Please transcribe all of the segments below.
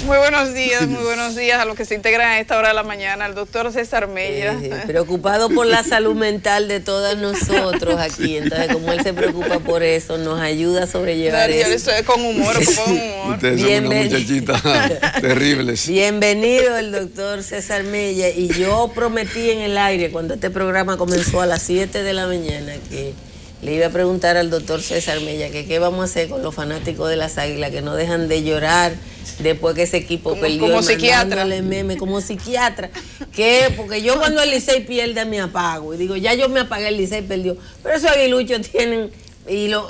Muy buenos días a los que se integran a esta hora de la mañana, al doctor César Mella. Preocupado por la salud mental de todos nosotros aquí, entonces como él se preocupa por eso, nos ayuda a sobrellevar eso. Yo estoy con humor, con humor. Ustedes son unas muchachitas terribles. Bienvenido el doctor César Mella, y yo prometí en el aire cuando este programa comenzó a las 7 de la mañana que le iba a preguntar al doctor César Mella que qué vamos a hacer con los fanáticos de las Águilas que no dejan de llorar después que ese equipo perdió. Como psiquiatra. Meme, como psiquiatra. ¿Qué? Porque yo cuando el Licey pierde me apago. Y digo, ya yo me apagué, el Licey perdió. Pero esos aguiluchos tienen 2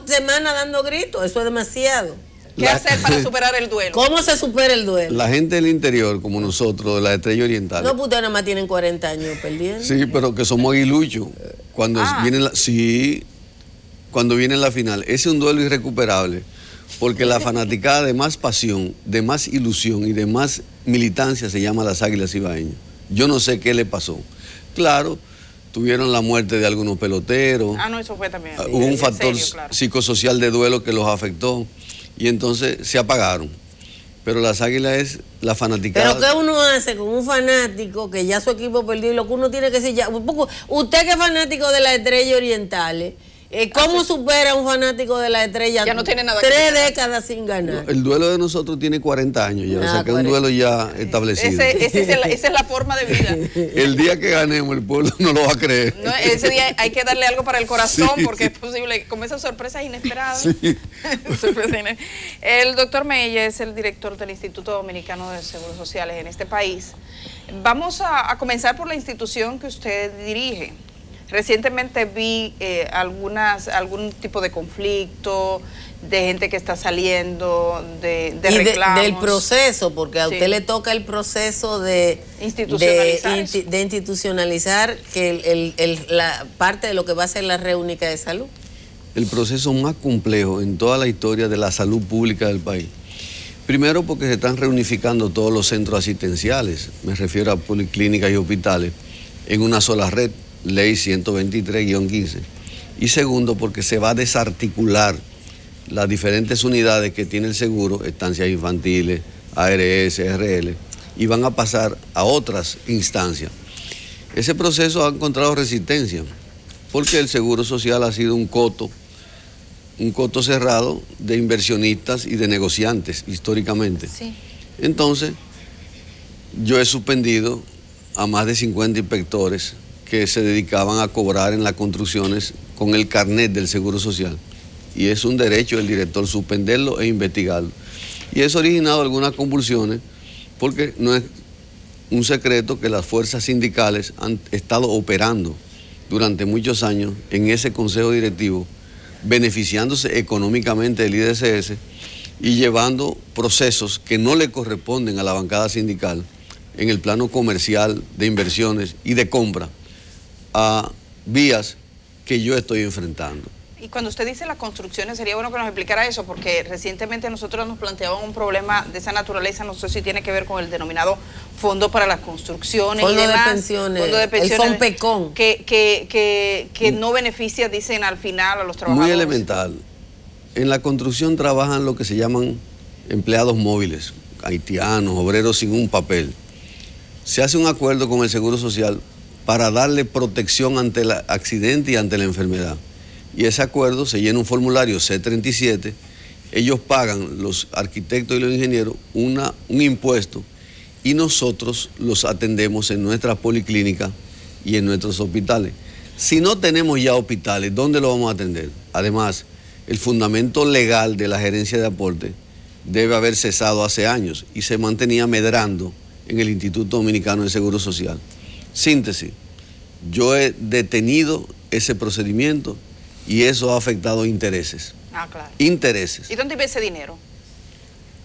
semanas dando gritos. Eso es demasiado. ¿Qué hacer para superar el duelo? ¿Cómo se supera el duelo? La gente del interior, como nosotros, de la Estrella Oriental. No, pues ustedes nada más tienen 40 años perdiendo. Sí, pero que somos aguiluchos. Cuando cuando viene la final. Ese es un duelo irrecuperable. Porque la fanaticada de más pasión, de más ilusión y de más militancia se llama las Águilas Ibaeñas. Yo no sé qué le pasó. Claro, tuvieron la muerte de algunos peloteros. No, eso fue también. Hubo un factor psicosocial de duelo que los afectó. Y entonces se apagaron. Pero las Águilas es la fanaticada. Pero ¿qué uno hace con un fanático que ya su equipo perdió? Y lo que uno tiene que decir ya, usted que es fanático de las Estrellas Orientales, ¿cómo supera un fanático de la Estrella? Ya no tiene nada 3 décadas sin ganar. No, el duelo de nosotros tiene 40 años ya, o sea que es un duelo ya establecido. Esa es la forma de vida. El día que ganemos el pueblo no lo va a creer. No, ese día hay que darle algo para el corazón, sí, porque es posible, como esas sorpresas inesperadas. Sí. El doctor Mella es el director del Instituto Dominicano de Seguros Sociales en este país. Vamos a comenzar por la institución que usted dirige. Recientemente vi algún tipo de conflicto, de gente que está saliendo, de reclamos. Del proceso, porque a usted le toca el proceso de institucionalizar que la parte de lo que va a ser la red única de salud. El proceso más complejo en toda la historia de la salud pública del país. Primero porque se están reunificando todos los centros asistenciales, me refiero a policlínicas y hospitales, en una sola red. Ley 123-15. Y segundo, porque se va a desarticular las diferentes unidades que tiene el seguro, estancias infantiles, ARS, RL, y van a pasar a otras instancias. Ese proceso ha encontrado resistencia, porque el seguro social ha sido un coto cerrado de inversionistas y de negociantes, históricamente. Sí. Entonces, yo he suspendido a más de 50 inspectores que se dedicaban a cobrar en las construcciones con el carnet del Seguro Social. Y es un derecho del director suspenderlo e investigarlo. Y eso ha originado algunas convulsiones, porque no es un secreto que las fuerzas sindicales han estado operando durante muchos años en ese consejo directivo, beneficiándose económicamente del IDCS y llevando procesos que no le corresponden a la bancada sindical en el plano comercial, de inversiones y de compra, a vías que yo estoy enfrentando. Y cuando usted dice las construcciones, sería bueno que nos explicara eso, porque recientemente nosotros nos planteaban un problema de esa naturaleza, no sé si tiene que ver con el denominado Fondo para las Construcciones Fondo y demás. De pensiones, Fondo de pensiones. El FONPECON. Que no beneficia, dicen al final, a los trabajadores. Muy elemental. En la construcción trabajan lo que se llaman empleados móviles, haitianos, obreros sin un papel. Se hace un acuerdo con el Seguro Social para darle protección ante el accidente y ante la enfermedad. Y ese acuerdo se llena un formulario C-37, ellos pagan, los arquitectos y los ingenieros, un impuesto, y nosotros los atendemos en nuestras policlínicas y en nuestros hospitales. Si no tenemos ya hospitales, ¿dónde lo vamos a atender? Además, el fundamento legal de la gerencia de aporte debe haber cesado hace años y se mantenía medrando en el Instituto Dominicano de Seguro Social. Síntesis, yo he detenido ese procedimiento y eso ha afectado intereses. Claro. Intereses. ¿Y dónde iba ese dinero?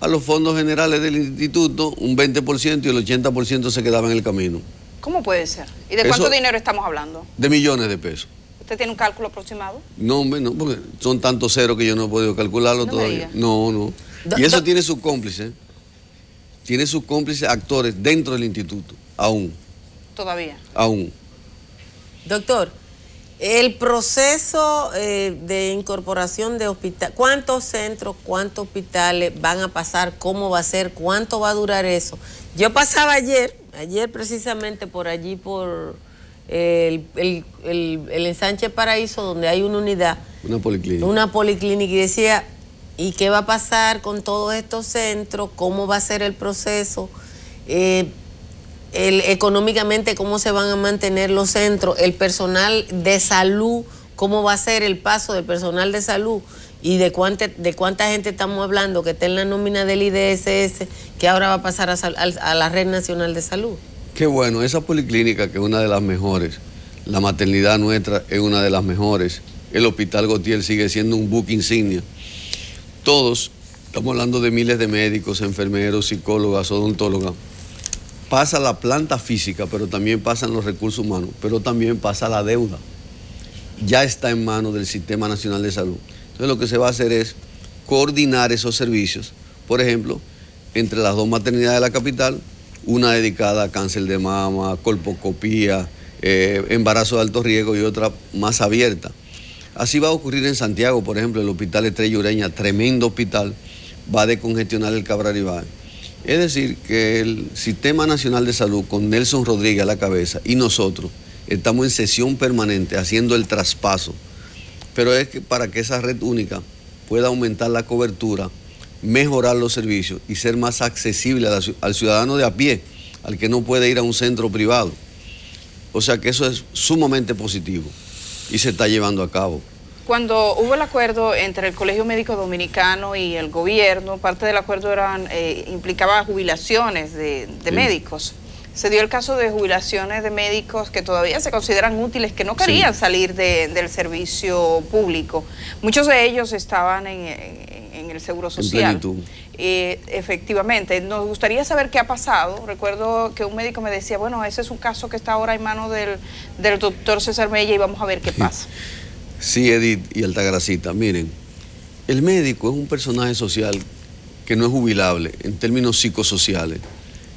A los fondos generales del instituto, un 20% y el 80% se quedaba en el camino. ¿Cómo puede ser? ¿Y de cuánto dinero estamos hablando? De millones de pesos. ¿Usted tiene un cálculo aproximado? No, hombre, no, porque son tantos ceros que yo no he podido calcularlo todavía. No. Y eso tiene sus cómplices. Tiene sus cómplices actores dentro del instituto, aún. Todavía. Doctor, El proceso de incorporación de hospital, ¿cuántos centros, cuántos hospitales van a pasar? ¿Cómo va a ser? ¿Cuánto va a durar eso? Yo pasaba ayer precisamente por allí, por el ensanche Paraíso, donde hay una unidad. Una policlínica, y decía, ¿y qué va a pasar con todos estos centros? ¿Cómo va a ser el proceso? Económicamente, ¿cómo se van a mantener los centros? El personal de salud, ¿cómo va a ser el paso del personal de salud? ¿Y de cuánta gente estamos hablando que está en la nómina del IDSS, que ahora va a pasar a la Red Nacional de Salud? Qué bueno, esa policlínica, que es una de las mejores, la maternidad nuestra es una de las mejores, el Hospital Gautier sigue siendo un buque insignia. Todos, estamos hablando de miles de médicos, enfermeros, psicólogas, odontólogas. Pasa la planta física, pero también pasan los recursos humanos, pero también pasa la deuda. Ya está en manos del Sistema Nacional de Salud. Entonces lo que se va a hacer es coordinar esos servicios, por ejemplo, entre las dos maternidades de la capital, una dedicada a cáncer de mama, colposcopía, embarazo de alto riesgo, y otra más abierta. Así va a ocurrir en Santiago, por ejemplo, el Hospital Estrella Ureña, tremendo hospital, va a descongestionar el Cabral Ibáez. Es decir, que el Sistema Nacional de Salud, con Nelson Rodríguez a la cabeza, y nosotros, estamos en sesión permanente haciendo el traspaso, pero es que para que esa red única pueda aumentar la cobertura, mejorar los servicios y ser más accesible al ciudadano de a pie, al que no puede ir a un centro privado. O sea que eso es sumamente positivo y se está llevando a cabo. Cuando hubo el acuerdo entre el Colegio Médico Dominicano y el gobierno, parte del acuerdo implicaba jubilaciones de médicos. Se dio el caso de jubilaciones de médicos que todavía se consideran útiles, que no querían salir del servicio público. Muchos de ellos estaban en el Seguro Social. Efectivamente, nos gustaría saber qué ha pasado. Recuerdo que un médico me decía, bueno, ese es un caso que está ahora en manos del doctor César Mella y vamos a ver qué pasa. Sí, Edith y Altagracita, miren, el médico es un personaje social que no es jubilable en términos psicosociales.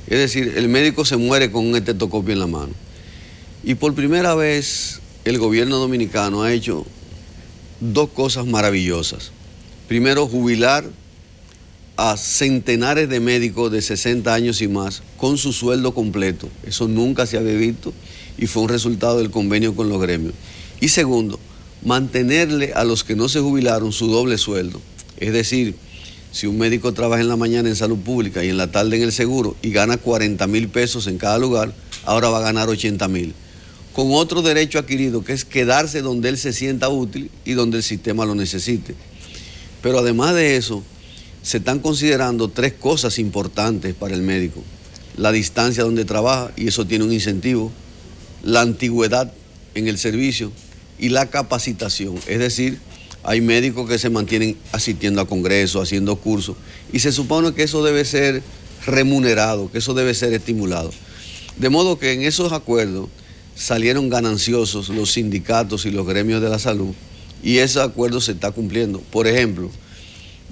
Es decir, el médico se muere con un estetoscopio en la mano. Y por primera vez el gobierno dominicano ha hecho dos cosas maravillosas. Primero, jubilar a centenares de médicos de 60 años y más con su sueldo completo. Eso nunca se había visto y fue un resultado del convenio con los gremios. Y segundo, mantenerle a los que no se jubilaron su doble sueldo. Es decir, si un médico trabaja en la mañana en salud pública y en la tarde en el seguro y gana 40,000 pesos en cada lugar, ahora va a ganar 80,000. Con otro derecho adquirido, que es quedarse donde él se sienta útil y donde el sistema lo necesite. Pero además de eso, se están considerando tres cosas importantes para el médico. La distancia donde trabaja, y eso tiene un incentivo. La antigüedad en el servicio y la capacitación. Es decir, hay médicos que se mantienen asistiendo a congresos, haciendo cursos, y se supone que eso debe ser remunerado, que eso debe ser estimulado. De modo que en esos acuerdos salieron gananciosos los sindicatos y los gremios de la salud, y ese acuerdo se está cumpliendo. Por ejemplo,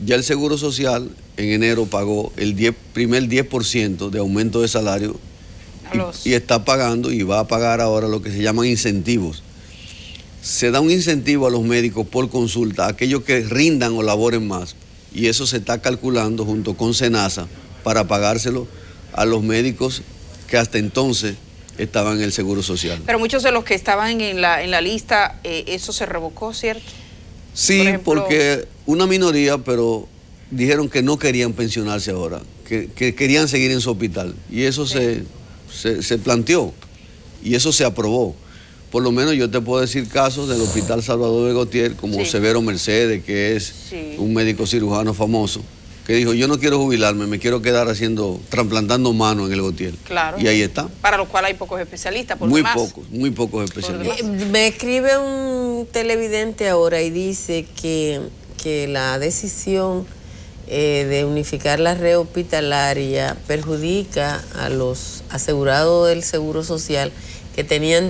ya el Seguro Social en enero pagó el primer 10% de aumento de salario y está pagando y va a pagar ahora lo que se llaman incentivos. Se da un incentivo a los médicos por consulta, a aquellos que rindan o laboren más, y eso se está calculando junto con SENASA para pagárselo a los médicos que hasta entonces estaban en el Seguro Social. Pero muchos de los que estaban en la lista, eso se revocó, ¿cierto? Sí, por ejemplo, porque una minoría, pero dijeron que no querían pensionarse ahora, que querían seguir en su hospital, y eso se planteó, y eso se aprobó. Por lo menos yo te puedo decir casos del Hospital Salvador de Gautier, como Severo Mercedes, que es un médico cirujano famoso, que dijo, yo no quiero jubilarme, me quiero quedar trasplantando manos en el Gautier. Claro. Y ahí está. Para lo cual hay pocos especialistas, por muy pocos especialistas. Me escribe un televidente ahora y dice que la decisión de unificar la red hospitalaria perjudica a los asegurados del Seguro Social, que tenían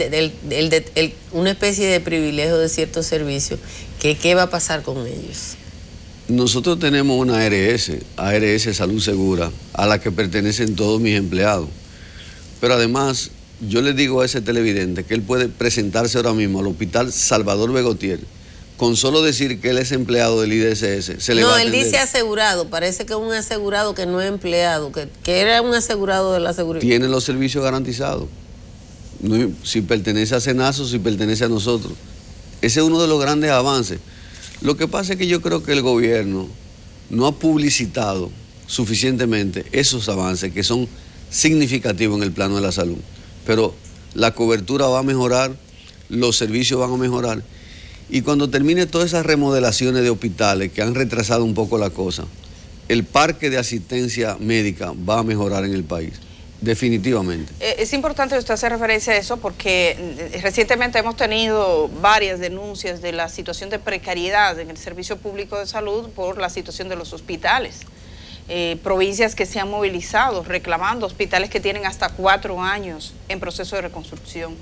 una especie de privilegio de ciertos servicios, que qué va a pasar con ellos. Nosotros tenemos una ARS Salud Segura, a la que pertenecen todos mis empleados. Pero además, yo le digo a ese televidente que él puede presentarse ahora mismo al Hospital Salvador Begotier, con solo decir que él es empleado del IDSS, se le va a atender. No, él dice asegurado, parece que es un asegurado que no es empleado, que era un asegurado de la seguridad. Tiene los servicios garantizados. No, si pertenece a Senazo, si pertenece a nosotros. Ese es uno de los grandes avances. Lo que pasa es que yo creo que el gobierno no ha publicitado suficientemente esos avances que son significativos en el plano de la salud. Pero la cobertura va a mejorar, los servicios van a mejorar. Y cuando termine todas esas remodelaciones de hospitales que han retrasado un poco la cosa, el parque de asistencia médica va a mejorar en el país, definitivamente. Es importante que usted hace referencia a eso porque recientemente hemos tenido varias denuncias de la situación de precariedad en el servicio público de salud por la situación de los hospitales. Provincias que se han movilizado reclamando hospitales que tienen hasta 4 años en proceso de reconstrucción.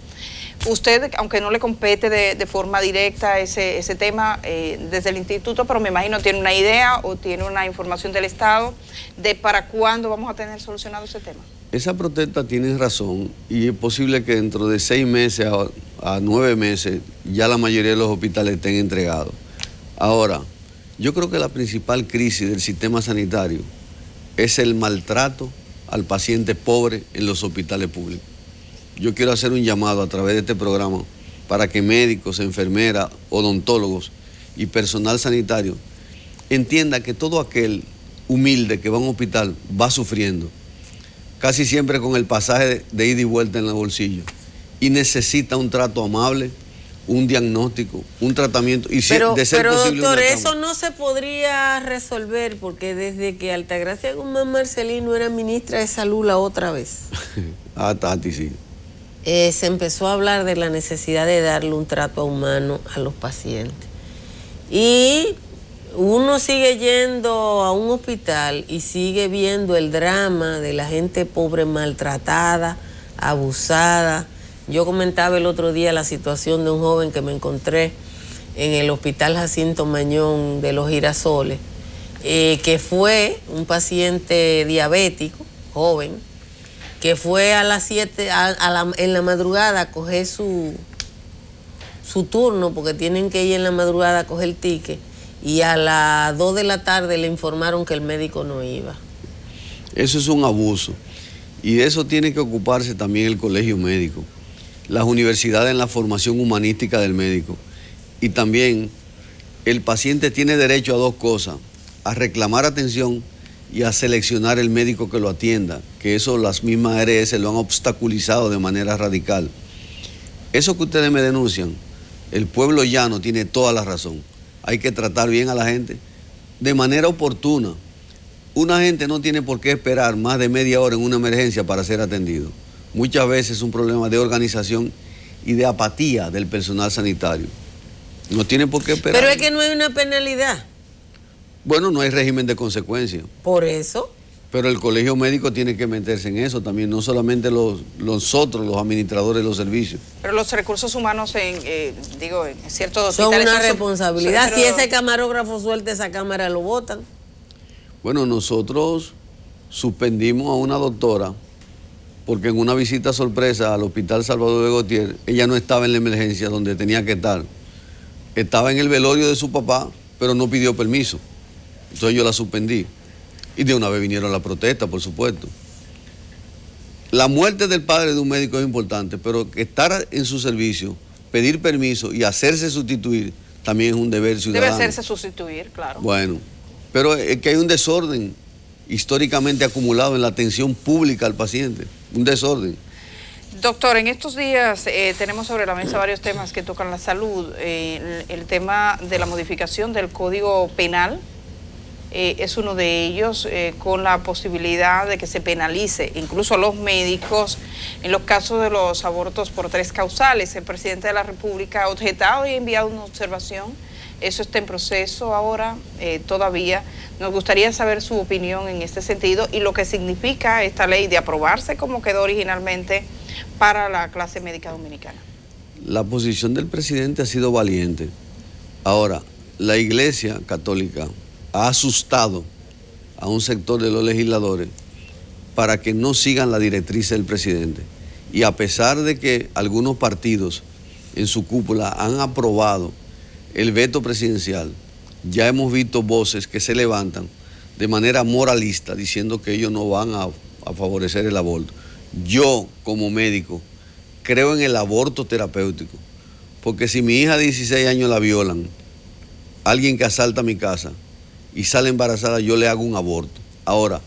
Usted, aunque no le compete de forma directa ese tema desde el instituto, pero me imagino tiene una idea o tiene una información del Estado de para cuándo vamos a tener solucionado ese tema. Esa protesta tiene razón y es posible que dentro de 6 meses a 9 meses ya la mayoría de los hospitales estén entregados. Ahora, yo creo que la principal crisis del sistema sanitario es el maltrato al paciente pobre en los hospitales públicos. Yo quiero hacer un llamado a través de este programa para que médicos, enfermeras, odontólogos y personal sanitario entienda que todo aquel humilde que va a un hospital va sufriendo, casi siempre con el pasaje de ida y vuelta en el bolsillo, y necesita un trato amable, un diagnóstico, un tratamiento y de ser posible doctor, eso no se podría resolver porque desde que Altagracia Guzmán Marcelino era ministra de Salud la otra vez Tati, sí. Se empezó a hablar de la necesidad de darle un trato humano a los pacientes y uno sigue yendo a un hospital y sigue viendo el drama de la gente pobre maltratada, abusada. Yo comentaba el otro día la situación de un joven que me encontré en el Hospital Jacinto Mañón de Los Girasoles, que fue un paciente diabético, joven, que fue a las 7, en la madrugada a coger su turno, porque tienen que ir en la madrugada a coger el ticket, y a las 2 de la tarde le informaron que el médico no iba. Eso es un abuso, y de eso tiene que ocuparse también el colegio médico, las universidades en la formación humanística del médico, y también el paciente tiene derecho a 2 cosas, a reclamar atención y a seleccionar el médico que lo atienda, que eso las mismas ARS lo han obstaculizado de manera radical. Eso que ustedes me denuncian, el pueblo llano tiene toda la razón. Hay que tratar bien a la gente de manera oportuna. Una gente no tiene por qué esperar más de media hora en una emergencia para ser atendido. Muchas veces es un problema de organización y de apatía del personal sanitario. No tiene por qué esperar. Pero es que no hay una penalidad. Bueno, no hay régimen de consecuencia. Por eso. Pero el colegio médico tiene que meterse en eso también, no solamente nosotros, los administradores de los servicios. Pero los recursos humanos en ciertos son hospitales una responsabilidad. pero, si ese camarógrafo suelta esa cámara, lo botan. Bueno, nosotros suspendimos a una doctora porque en una visita sorpresa al Hospital Salvador Begotier, ella no estaba en la emergencia donde tenía que estar. Estaba en el velorio de su papá, pero no pidió permiso. Entonces yo la suspendí. Y de una vez vinieron las protestas, por supuesto. La muerte del padre de un médico es importante, pero estar en su servicio, pedir permiso y hacerse sustituir también es un deber ciudadano. Debe hacerse sustituir, claro. Bueno, pero es que hay un desorden históricamente acumulado en la atención pública al paciente, un desorden. Doctor, en estos días tenemos sobre la mesa varios temas que tocan la salud. El tema de la modificación del Código Penal es uno de ellos, con la posibilidad de que se penalice incluso a los médicos en los casos de los abortos por 3 causales. El presidente de la República ha objetado y ha enviado una observación. Eso está en proceso ahora todavía. Nos gustaría saber su opinión en este sentido y lo que significa esta ley de aprobarse como quedó originalmente para la clase médica dominicana. La posición del presidente ha sido valiente. Ahora, la Iglesia Católica ha asustado a un sector de los legisladores para que no sigan la directriz del presidente. Y a pesar de que algunos partidos en su cúpula han aprobado el veto presidencial, ya hemos visto voces que se levantan de manera moralista diciendo que ellos no van a favorecer el aborto. Yo, como médico, creo en el aborto terapéutico, porque si mi hija de 16 años la violan, alguien que asalta mi casa y sale embarazada, yo le hago un aborto. Ahora,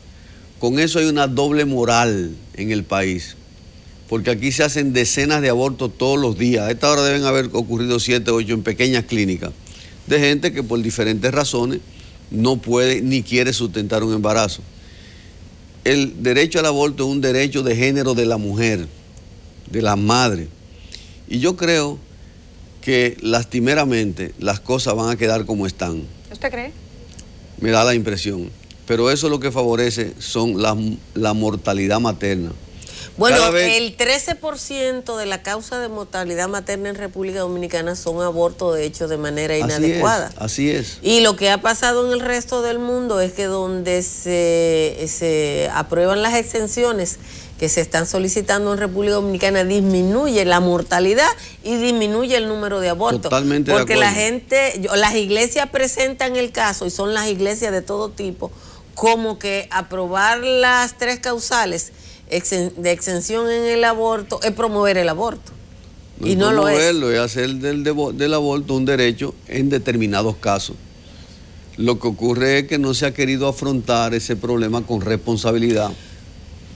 con eso hay una doble moral en el país, porque aquí se hacen decenas de abortos todos los días. A esta hora deben haber ocurrido 7 o 8 en pequeñas clínicas, de gente que por diferentes razones no puede ni quiere sustentar un embarazo. El derecho al aborto es un derecho de género de la mujer, de la madre. Y yo creo que lastimeramente las cosas van a quedar como están. ¿Usted cree? Me da la impresión. Pero eso lo que favorece son la mortalidad materna. Bueno, el 13% de la causa de mortalidad materna en República Dominicana son abortos hechos de manera inadecuada. Así es. Y lo que ha pasado en el resto del mundo es que donde se aprueban las exenciones que se están solicitando en República Dominicana, disminuye la mortalidad y disminuye el número de abortos. Totalmente porque de la acuerdo. gente, las iglesias presentan el caso, y son las iglesias de todo tipo, como que aprobar las 3 causales de exención en el aborto es promover el aborto. No, y no lo es. Es hacer del aborto un derecho en determinados casos. Lo que ocurre es que no se ha querido afrontar ese problema con responsabilidad.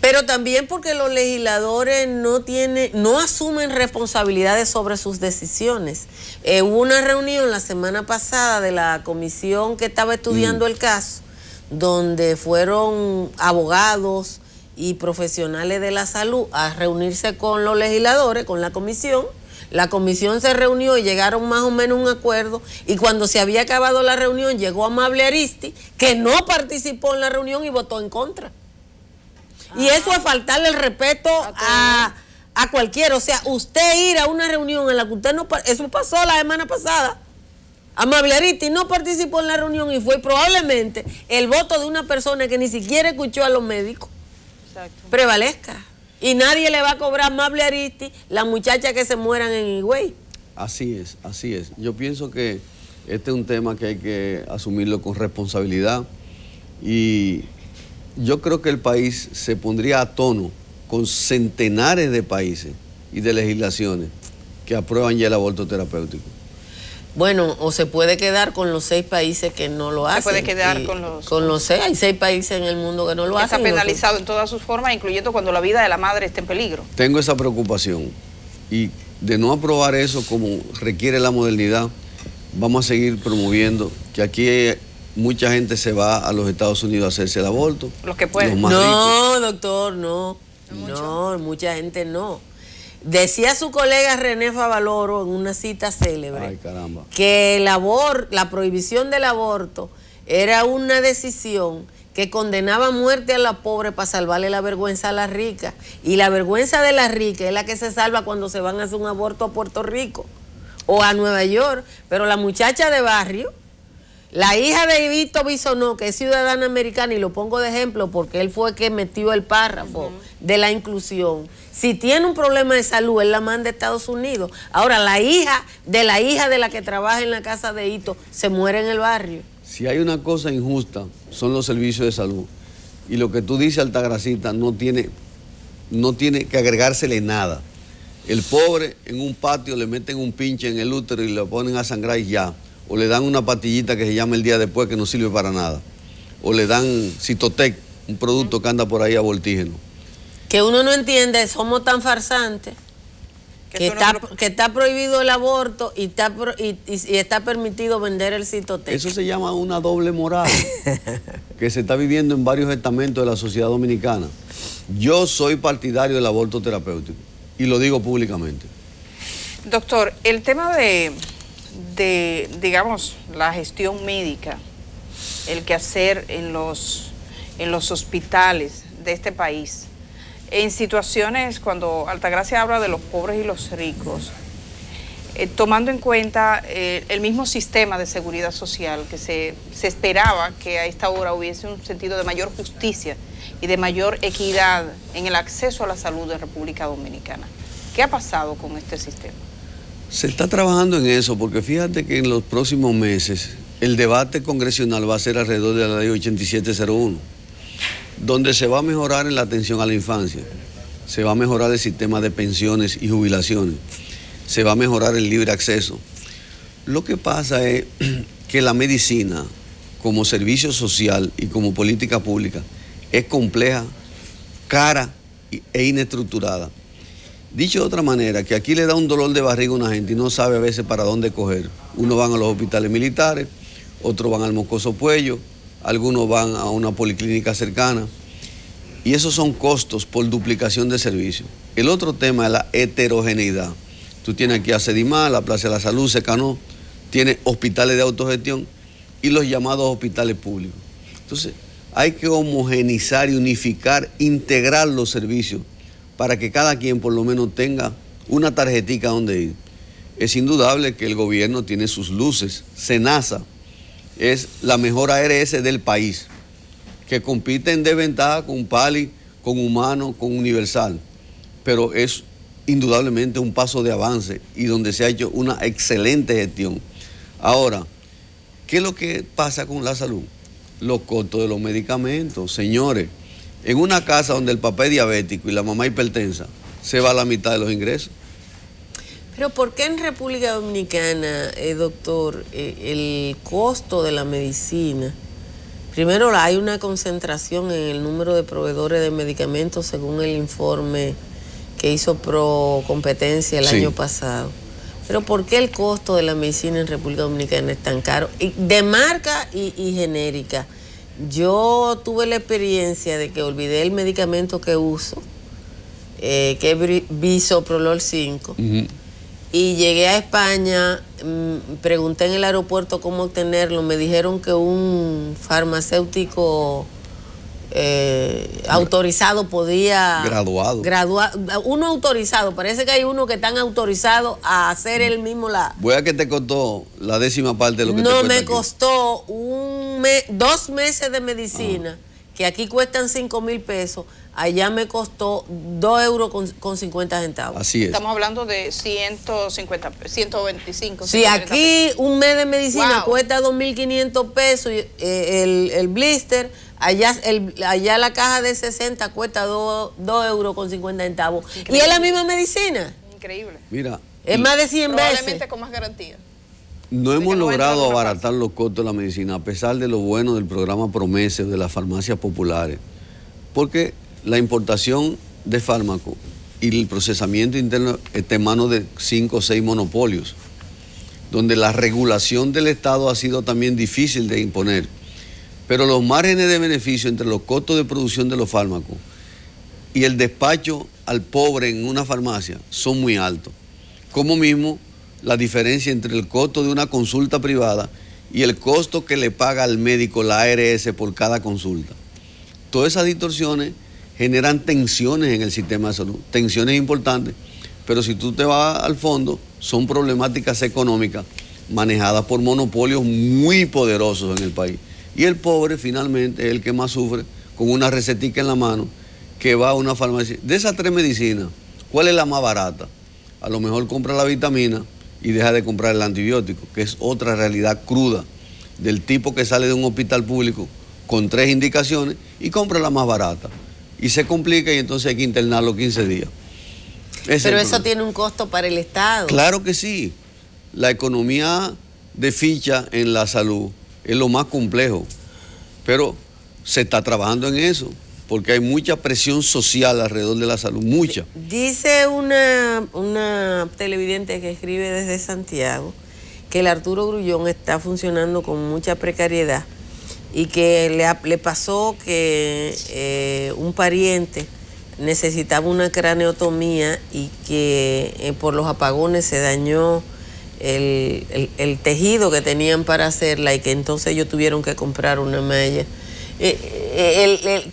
Pero también porque los legisladores no asumen responsabilidades sobre sus decisiones. Hubo una reunión la semana pasada de la comisión que estaba estudiando el caso, donde fueron abogados y profesionales de la salud a reunirse con los legisladores, con la comisión. La comisión se reunió y llegaron más o menos a un acuerdo, y cuando se había acabado la reunión llegó Amable Aristi, que no participó en la reunión y votó en contra. Y eso es faltarle el respeto a cualquiera. O sea, usted ir a una reunión en la que usted no... Eso pasó la semana pasada. Amable Aristi no participó en la reunión y fue probablemente el voto de una persona que ni siquiera escuchó a los médicos. Exacto. Prevalezca. Y nadie le va a cobrar a Amable Aristi las muchachas que se mueran en Higüey. Así es, así es. Yo pienso que este es un tema que hay que asumirlo con responsabilidad, y yo creo que el país se pondría a tono con centenares de países y de legislaciones que aprueban ya el aborto terapéutico. Bueno, o se puede quedar con los 6 países que no lo hacen. Se puede quedar con los... Con los 6, hay 6 países en el mundo que no lo hacen. Está penalizado en todas sus formas, incluyendo cuando la vida de la madre esté en peligro. Tengo esa preocupación, y de no aprobar eso como requiere la modernidad, vamos a seguir promoviendo que aquí mucha gente se va a los Estados Unidos a hacerse el aborto. Los que pueden. Los más ricos. No, doctor, no. No, mucha gente no. Decía su colega René Favaloro en una cita célebre, Ay, caramba, que la prohibición del aborto era una decisión que condenaba a muerte a la pobre para salvarle la vergüenza a la rica. Y la vergüenza de la rica es la que se salva cuando se van a hacer un aborto a Puerto Rico o a Nueva York. Pero la muchacha de barrio, la hija de Vito Bisonó, que es ciudadana americana, y lo pongo de ejemplo porque él fue que metió el párrafo de la inclusión. Si tiene un problema de salud, él la manda a Estados Unidos. Ahora, la hija de la que trabaja en la casa de Hito se muere en el barrio. si hay una cosa injusta, son los servicios de salud. Y lo que tú dices, Altagracita, no tiene que agregársele nada. El pobre en un patio le meten un pinche en el útero y lo ponen a sangrar y ya. O le dan una pastillita que se llama el día después que no sirve para nada. O le dan Citotec, un producto que anda por ahí abortígeno. Que uno no entiende, somos tan farsantes, que está prohibido el aborto y está permitido vender el Citotec. Eso se llama una doble moral que se está viviendo en varios estamentos de la sociedad dominicana. Yo soy partidario del aborto terapéutico y lo digo públicamente. Doctor, el tema de digamos, la gestión médica, el quehacer en los hospitales de este país, en situaciones cuando Altagracia habla de los pobres y los ricos, tomando en cuenta el mismo sistema de seguridad social que se esperaba que a esta hora hubiese un sentido de mayor justicia y de mayor equidad en el acceso a la salud de República Dominicana. ¿Qué ha pasado con este sistema? Se está trabajando en eso, porque fíjate que en los próximos meses el debate congresional va a ser alrededor de la ley 8701, donde se va a mejorar en la atención a la infancia, se va a mejorar el sistema de pensiones y jubilaciones, se va a mejorar el libre acceso. Lo que pasa es que la medicina, como servicio social y como política pública, es compleja, cara e inestructurada. Dicho de otra manera, que aquí le da un dolor de barriga a una gente y no sabe a veces para dónde coger. Unos van a los hospitales militares, otros van al Moscoso Puello, algunos van a una policlínica cercana. Y esos son costos por duplicación de servicios. El otro tema es la heterogeneidad. Tú tienes aquí a Sedimar, la Plaza de la Salud, Secanó, tienes hospitales de autogestión y los llamados hospitales públicos. Entonces, hay que homogenizar y unificar, integrar los servicios para que cada quien por lo menos tenga una tarjetica donde ir. Es indudable que el gobierno tiene sus luces. SENASA es la mejor ARS del país, que compite en desventaja con Pali, con Humano, con Universal, pero es indudablemente un paso de avance y donde se ha hecho una excelente gestión. Ahora, ¿qué es lo que pasa con la salud? Los costos de los medicamentos. Señores, en una casa donde el papá es diabético y la mamá hipertensa, se va a la mitad de los ingresos. Pero ¿por qué en República Dominicana, doctor, el costo de la medicina? Primero, hay una concentración en el número de proveedores de medicamentos según el informe que hizo Pro Competencia el año pasado. Pero ¿por qué el costo de la medicina en República Dominicana es tan caro? De marca y genérica. Yo tuve la experiencia de que olvidé el medicamento que uso, que es Bisoprolol 5, y llegué a España, pregunté en el aeropuerto cómo obtenerlo, me dijeron que un farmacéutico autorizado podía... Uno autorizado, parece que hay uno que están autorizados a hacer él mismo la... Voy a que te costó la 10ª parte de lo que te No, cuesta me aquí. costó 2 meses de medicina, que aquí cuestan 5,000 pesos, allá me costó 2 euros con 50 centavos. Así es. Estamos hablando de 150, 125. Si aquí un mes de medicina Wow. cuesta 2.500 pesos, el blister, allá la caja de 60 cuesta 2 euros con 50 centavos. Increíble. Y es la misma medicina. Increíble. Mira, Es más de 100 Probablemente veces. con más garantía. no de hemos que no entra logrado por una abaratar los costos de la medicina, a pesar de lo bueno del programa Promese de las farmacias populares, porque la importación de fármacos y el procesamiento interno está en manos de 5 o 6 monopolios, donde la regulación del Estado ha sido también difícil de imponer. Pero los márgenes de beneficio entre los costos de producción de los fármacos y el despacho al pobre en una farmacia son muy altos. Como mismo la diferencia entre el costo de una consulta privada y el costo que le paga al médico la ARS por cada consulta. Todas esas distorsiones generan tensiones en el sistema de salud, tensiones importantes, pero si tú te vas al fondo, son problemáticas económicas manejadas por monopolios muy poderosos en el país. Y el pobre finalmente es el que más sufre con una recetica en la mano que va a una farmacia. De esas 3 medicinas, ¿cuál es la más barata? A lo mejor compra la vitamina y deja de comprar el antibiótico, que es otra realidad cruda del tipo que sale de un hospital público con 3 indicaciones y compra la más barata. Y se complica y entonces hay que internarlo 15 días. Pero eso tiene un costo para el Estado. Claro que sí. La economía de ficha en la salud es lo más complejo, pero se está trabajando en eso, porque hay mucha presión social alrededor de la salud, mucha. Dice una televidente que escribe desde Santiago que el Arturo Grullón está funcionando con mucha precariedad y que le pasó que un pariente necesitaba una craneotomía y que por los apagones se dañó el tejido que tenían para hacerla y que entonces ellos tuvieron que comprar una malla.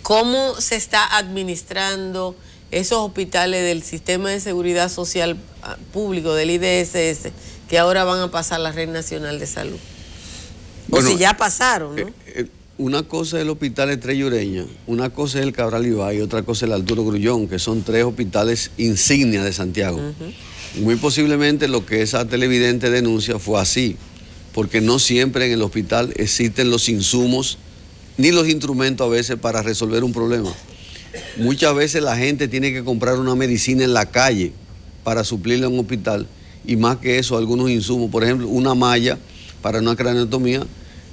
¿Cómo se está administrando esos hospitales del Sistema de Seguridad Social Público, del IDSS, que ahora van a pasar a la Red Nacional de Salud? Bueno, o si ya pasaron, ¿no? Una cosa es el Hospital Estrella Ureña, una cosa es el Cabral Ibáez y otra cosa es el Arturo Grullón, que son 3 hospitales insignia de Santiago. Muy posiblemente lo que esa televidente denuncia fue así, porque no siempre en el hospital existen los insumos ni los instrumentos a veces para resolver un problema. Muchas veces la gente tiene que comprar una medicina en la calle para suplirle a un hospital, y más que eso, algunos insumos. Por ejemplo, una malla para una craneotomía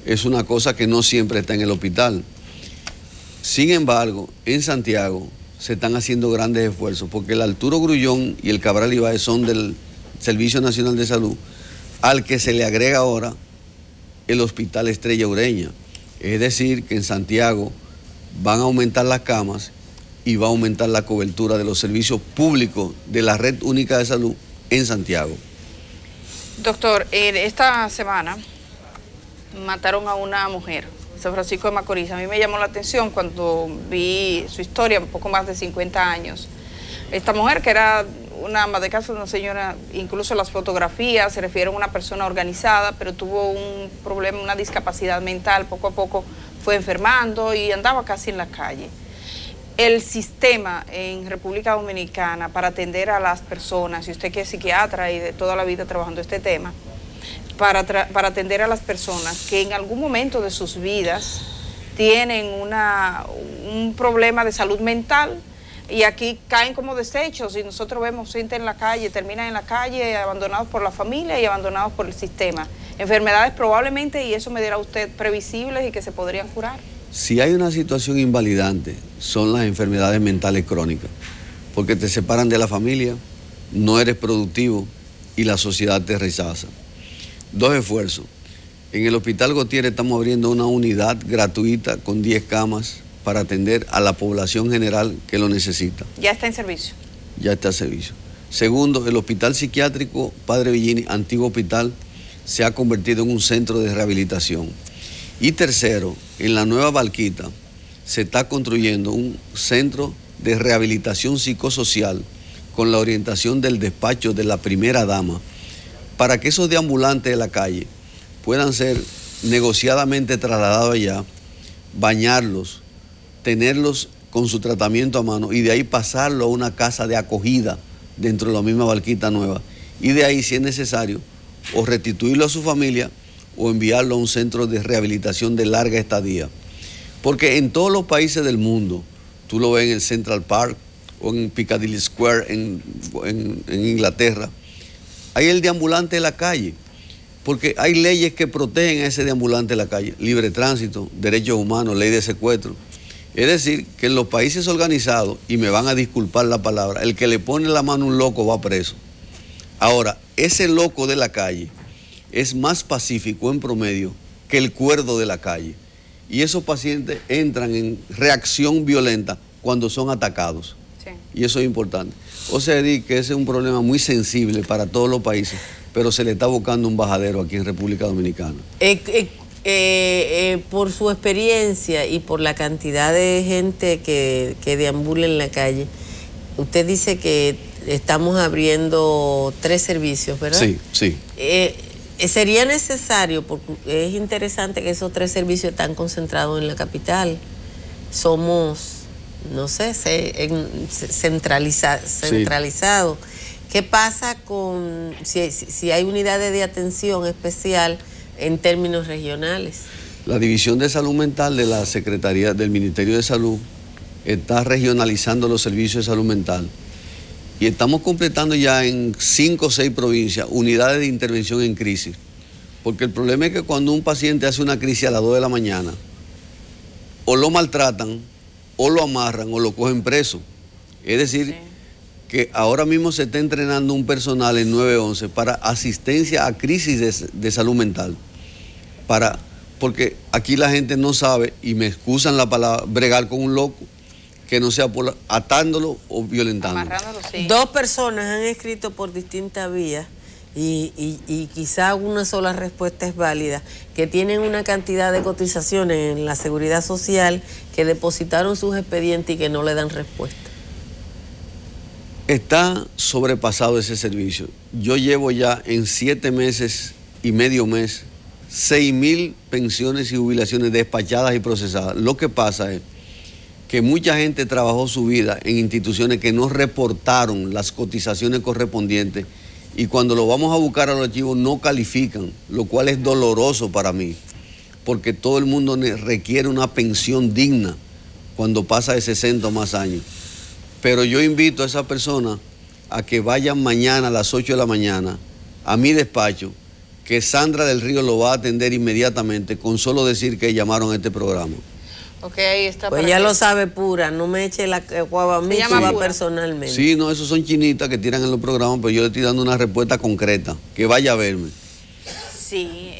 es una cosa que no siempre está en el hospital. Sin embargo, en Santiago se están haciendo grandes esfuerzos, porque el Arturo Grullón y el Cabral Ibáez son del Servicio Nacional de Salud, al que se le agrega ahora el Hospital Estrella Ureña. Es decir, que en Santiago van a aumentar las camas y va a aumentar la cobertura de los servicios públicos de la Red Única de Salud en Santiago. Doctor, esta semana mataron a una mujer, San Francisco de Macorís. A mí me llamó la atención cuando vi su historia, un poco más de 50 años. Esta mujer, que era una ama de casa, una señora, incluso las fotografías se refieren a una persona organizada, pero tuvo un problema, una discapacidad mental, poco a poco fue enfermando y andaba casi en la calle. El sistema en República Dominicana para atender a las personas, y usted que es psiquiatra y de toda la vida trabajando este tema, para atender a las personas que en algún momento de sus vidas tienen un problema de salud mental, y aquí caen como desechos, y nosotros vemos gente en la calle, terminan en la calle abandonados por la familia y abandonados por el sistema. Enfermedades probablemente, y eso me dirá usted, previsibles y que se podrían curar. Si hay una situación invalidante, son las enfermedades mentales crónicas, porque te separan de la familia, no eres productivo y la sociedad te rechaza. 2 esfuerzos. En el Hospital Gautier estamos abriendo una unidad gratuita con 10 camas para atender a la población general que lo necesita. Ya está en servicio. Ya está en servicio. Segundo, el Hospital Psiquiátrico Padre Villini, antiguo hospital, se ha convertido en un centro de rehabilitación. Y tercero, en la Nueva Barquita se está construyendo un centro de rehabilitación psicosocial con la orientación del despacho de la primera dama, para que esos deambulantes de la calle puedan ser negociadamente trasladados allá, bañarlos, tenerlos con su tratamiento a mano y de ahí pasarlo a una casa de acogida dentro de la misma Barquita Nueva, y de ahí, si es necesario, o restituirlo a su familia o enviarlo a un centro de rehabilitación de larga estadía. Porque en todos los países del mundo, tú lo ves en el Central Park o en Piccadilly Square en Inglaterra, hay el deambulante de la calle, porque hay leyes que protegen a ese deambulante de la calle: libre tránsito, derechos humanos, ley de secuestro. Es decir, que en los países organizados, y me van a disculpar la palabra, el que le pone la mano a un loco va preso. Ahora, ese loco de la calle es más pacífico en promedio que el cuerdo de la calle. Y esos pacientes entran en reacción violenta cuando son atacados. Sí. Y eso es importante. O sea, Edith, que ese es un problema muy sensible para todos los países, pero se le está buscando un bajadero aquí en República Dominicana. Por su experiencia y por la cantidad de gente que deambula en la calle, usted dice que estamos abriendo 3 servicios, ¿verdad? Sí, sí. Sería necesario, porque es interesante que esos 3 servicios están concentrados en la capital. Somos, no sé, centralizados. Sí. ¿Qué pasa con si hay unidades de atención especial en términos regionales? La División de Salud Mental de la Secretaría del Ministerio de Salud está regionalizando los servicios de salud mental. Y estamos completando ya en 5 o 6 provincias unidades de intervención en crisis. Porque el problema es que cuando un paciente hace una crisis a las 2 de la mañana, o lo maltratan, o lo amarran, o lo cogen preso. Es decir, sí, que ahora mismo se está entrenando un personal en 911 para asistencia a crisis de salud mental. Porque aquí la gente no sabe, y me excusan la palabra, bregar con un loco, que no sea por atándolo o violentándolo. Sí. 2 personas han escrito por distintas vías y quizá una sola respuesta es válida, que tienen una cantidad de cotizaciones en la Seguridad Social, que depositaron sus expedientes y que no le dan respuesta. Está sobrepasado ese servicio. Yo llevo ya en 7 meses y medio mes 6.000 pensiones y jubilaciones despachadas y procesadas. Lo que pasa es que mucha gente trabajó su vida en instituciones que no reportaron las cotizaciones correspondientes y cuando lo vamos a buscar a los archivos no califican, lo cual es doloroso para mí, porque todo el mundo requiere una pensión digna cuando pasa de 60 o más años. Pero yo invito a esa persona a que vayan mañana a las 8 de la mañana a mi despacho, que Sandra del Río lo va a atender inmediatamente con solo decir que llamaron a este programa. Ok, ahí está. Pues ya lo sabe Pura, no me eche la guava a mí, llama va Pura. personalmente. Sí, no, esos son chinitas que tiran en los programas, pero yo le estoy dando una respuesta concreta, que vaya a verme. Sí,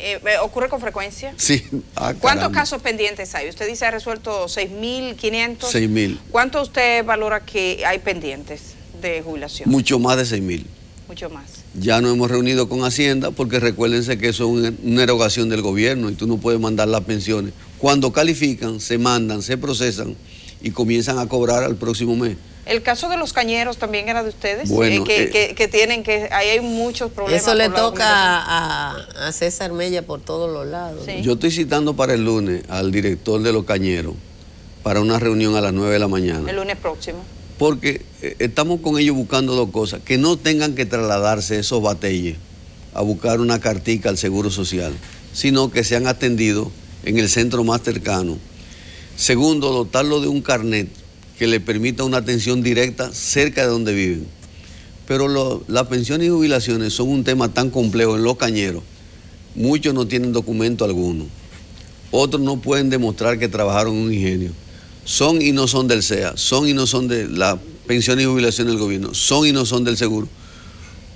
¿ocurre con frecuencia? Sí. ¿Cuántos Caramba. casos pendientes hay? Usted dice ha resuelto 6.500. 6.000. ¿Cuánto usted valora que hay pendientes de jubilación? Mucho más de 6.000. Mucho más. Ya nos hemos reunido con Hacienda porque recuérdense que eso es una erogación del gobierno y tú no puedes mandar las pensiones. Cuando califican, se mandan, se procesan y comienzan a cobrar al próximo mes. ¿El caso de los cañeros también era de ustedes? Bueno, que tienen que... Ahí hay muchos problemas. Eso le por la toca a César Mella por todos los lados. Sí. Yo estoy citando para el lunes al director de los cañeros para una reunión a las 9 de la mañana. El lunes próximo. Porque estamos con ellos buscando dos cosas, que no tengan que trasladarse esos batelles a buscar una cartica al Seguro Social, sino que sean atendidos en el centro más cercano. Segundo, dotarlo de un carnet que le permita una atención directa cerca de donde viven. Pero las pensiones y jubilaciones son un tema tan complejo en los cañeros. Muchos no tienen documento alguno. Otros no pueden demostrar que trabajaron en un ingenio. Son y no son del SEA, son y no son de la pensión y jubilación del gobierno, son y no son del seguro.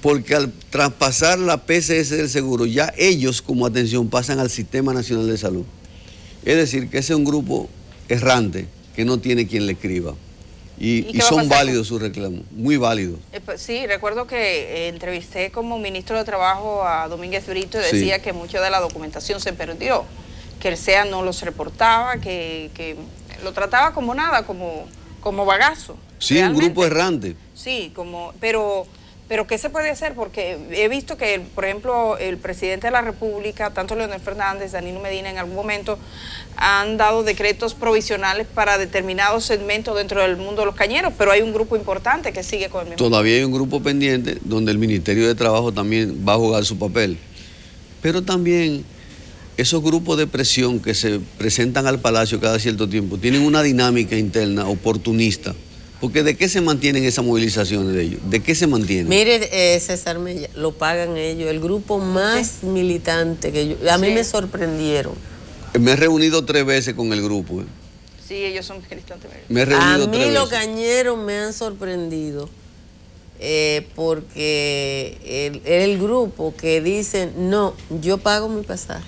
Porque al traspasar la PCS del seguro, ya ellos como atención pasan al Sistema Nacional de Salud. Es decir, que ese es un grupo errante que no tiene quien le escriba. Y qué va a son pasar válidos sus reclamos, muy válidos. Pues sí, recuerdo que entrevisté como ministro de Trabajo a Domínguez Brito y decía Sí. que mucha de la documentación se perdió, que el SEA no los reportaba, que lo trataba como nada, como bagazo. Sí, realmente. un grupo errante. Sí, pero ¿qué se puede hacer? Porque he visto que, por ejemplo, el presidente de la República, tanto Leonel Fernández, Danilo Medina, en algún momento han dado decretos provisionales para determinados segmentos dentro del mundo de los cañeros, pero hay un grupo importante que sigue con el mismo. Todavía hay un grupo pendiente donde el Ministerio de Trabajo también va a jugar su papel. Pero también esos grupos de presión que se presentan al Palacio cada cierto tiempo tienen una dinámica interna oportunista. Porque ¿de qué se mantienen esas movilizaciones de ellos? ¿De qué se mantienen? Mire, César Mella, lo pagan ellos, el grupo más militante que a mí me sorprendieron. Me he reunido 3 veces con el grupo. Sí, ellos son militantes. Me he A reunido mí 3 los veces. cañeros me han sorprendido porque el grupo que dicen, no, yo pago mi pasaje.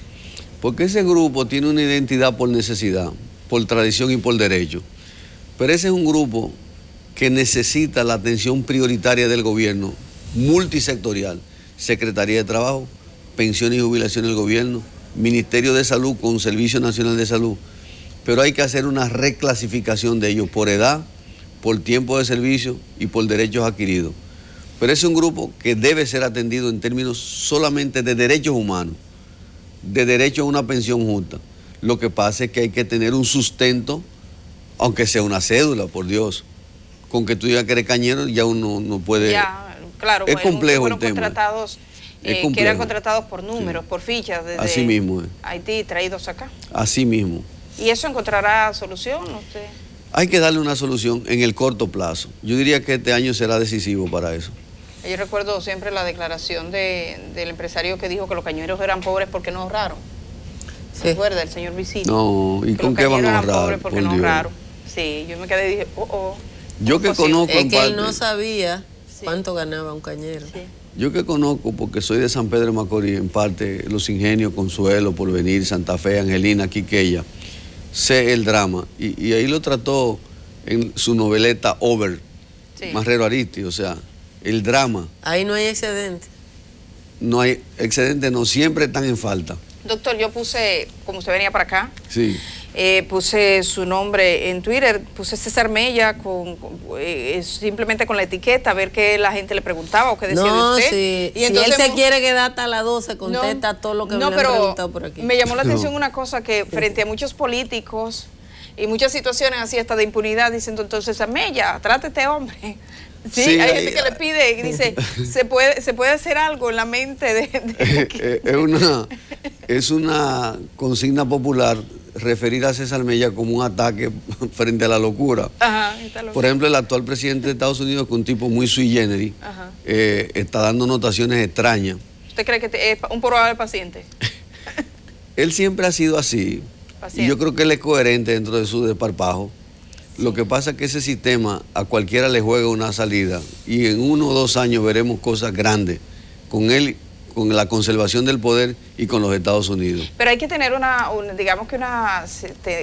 Porque ese grupo tiene una identidad por necesidad, por tradición y por derecho. Pero ese es un grupo que necesita la atención prioritaria del gobierno, multisectorial, Secretaría de Trabajo, Pensiones y Jubilación del Gobierno, Ministerio de Salud con Servicio Nacional de Salud. Pero hay que hacer una reclasificación de ellos por edad, por tiempo de servicio y por derechos adquiridos. Pero es un grupo que debe ser atendido en términos solamente de derechos humanos, de derecho a una pensión justa. Lo que pasa es que hay que tener un sustento, aunque sea una cédula, por Dios. Con que tú digas que eres cañero, ya uno no puede... Ya, claro, es complejo fueron el tema. contratados, Es que complejo. eran contratados por números, por fichas desde Así mismo es. Haití traídos acá. Así mismo. ¿Y eso encontrará solución? Usted? Hay que darle una solución en el corto plazo. Yo diría que este año será decisivo para eso. Yo recuerdo siempre la declaración del empresario que dijo que los cañeros eran pobres porque no ahorraron. Sí. ¿Se acuerda? El señor Visito. No, ¿y Que con los qué van a cañeros eran ahorrar? pobres porque Por no Dios. ahorraron. Sí, yo me quedé y dije, Yo que posible? conozco Es en que él parte, no sabía Sí. cuánto ganaba un cañero. Sí. yo que conozco porque soy de San Pedro de Macorís, en parte Los Ingenios, Consuelo, Porvenir, Santa Fe, Angelina, Quiqueya, sé el drama. Y ahí lo trató en su noveleta Over, Sí. Marrero Aristi, o sea, el drama. Ahí no hay excedente. No hay excedente, no, siempre están en falta. Doctor, yo puse, como usted venía para acá, Sí. puse su nombre en Twitter, puse César Mella simplemente con la etiqueta, a ver qué la gente le preguntaba o qué decía de usted. Sí. Y entonces, si él se quiere quedar hasta las 12, contesta todo lo que me han preguntado por aquí. Me llamó la atención una cosa, que frente a muchos políticos y muchas situaciones así hasta de impunidad, dicen, entonces César Mella, trate a este hombre. Sí, hay gente que le pide y dice, se puede hacer algo en la mente de es una consigna popular referir a César Mella como un ataque frente a la locura. Ajá, por ejemplo, el actual presidente de Estados Unidos, que es un tipo muy sui generis, está dando notaciones extrañas. ¿Usted cree que es un probable paciente? Él siempre ha sido así. Y yo creo que él es coherente dentro de su desparpajo. Lo que pasa es que ese sistema a cualquiera le juega una salida y en 1 o 2 años veremos cosas grandes con él, con la conservación del poder y con los Estados Unidos. Pero hay que tener digamos que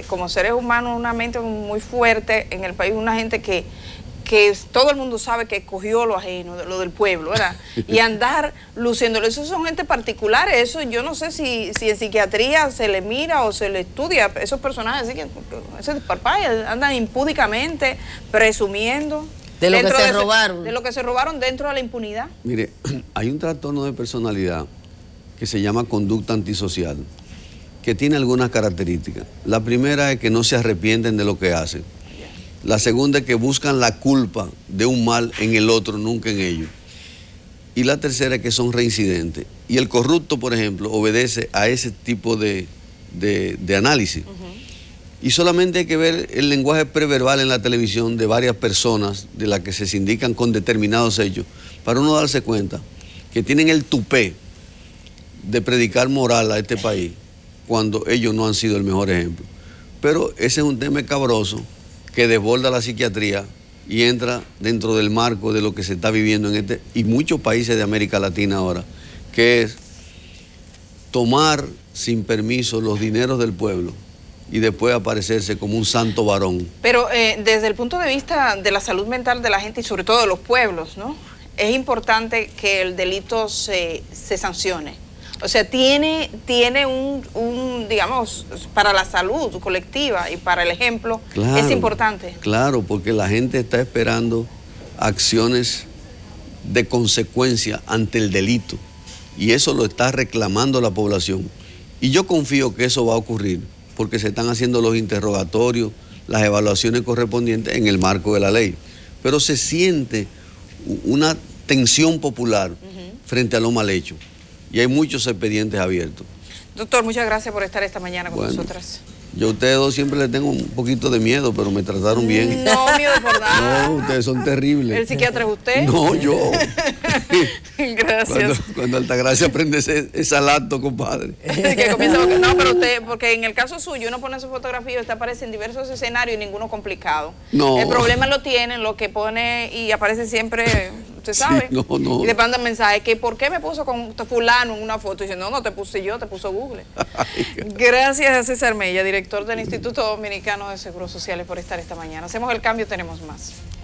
como seres humanos, una mente muy fuerte en el país, una gente que todo el mundo sabe que escogió lo ajeno, lo del pueblo, ¿verdad? Y andar luciéndolo. Esos son gente particulares, eso yo no sé si en psiquiatría se le mira o se le estudia, esos personajes así que ese desparpajo, andan impúdicamente, presumiendo. De lo que se robaron. De lo que se robaron dentro de la impunidad. Mire, hay un trastorno de personalidad que se llama conducta antisocial, que tiene algunas características. La primera es que no se arrepienten de lo que hacen. La segunda es que buscan la culpa de un mal en el otro, nunca en ellos. Y la tercera es que son reincidentes. Y el corrupto, por ejemplo, obedece a ese tipo de análisis. Y solamente hay que ver el lenguaje preverbal en la televisión de varias personas de las que se sindican con determinados hechos, para uno darse cuenta que tienen el tupé de predicar moral a este país cuando ellos no han sido el mejor ejemplo. Pero ese es un tema escabroso que desborda la psiquiatría y entra dentro del marco de lo que se está viviendo en este y muchos países de América Latina ahora, que es tomar sin permiso los dineros del pueblo y después aparecerse como un santo varón. Pero desde el punto de vista de la salud mental de la gente y sobre todo de los pueblos, ¿no? Es importante que el delito se sancione. O sea, tiene digamos, para la salud colectiva y para el ejemplo, claro, es importante. Claro, porque la gente está esperando acciones de consecuencia ante el delito. Y eso lo está reclamando la población. Y yo confío que eso va a ocurrir, porque se están haciendo los interrogatorios, las evaluaciones correspondientes en el marco de la ley. Pero se siente una tensión popular frente a lo mal hecho. Y hay muchos expedientes abiertos. Doctor, muchas gracias por estar esta mañana con nosotras. Yo a ustedes dos siempre les tengo un poquito de miedo, pero me trataron bien. No, miedo por nada. No, ustedes son terribles. ¿El psiquiatra es usted? No, yo. Gracias. Cuando Altagracia aprende ese lacto, compadre. Que comienza, no, pero usted, porque en el caso suyo, uno pone su fotografía y usted aparece en diversos escenarios y ninguno complicado. No. El problema lo tienen, lo que pone y aparece siempre, usted sabe. Sí, no. Y le mandan mensajes que ¿por qué me puso con fulano en una foto? Y dice, no te puse yo, te puso Google. Gracias a César Mella, director del Instituto Dominicano de Seguros Sociales, por estar esta mañana. Hacemos el cambio, tenemos más.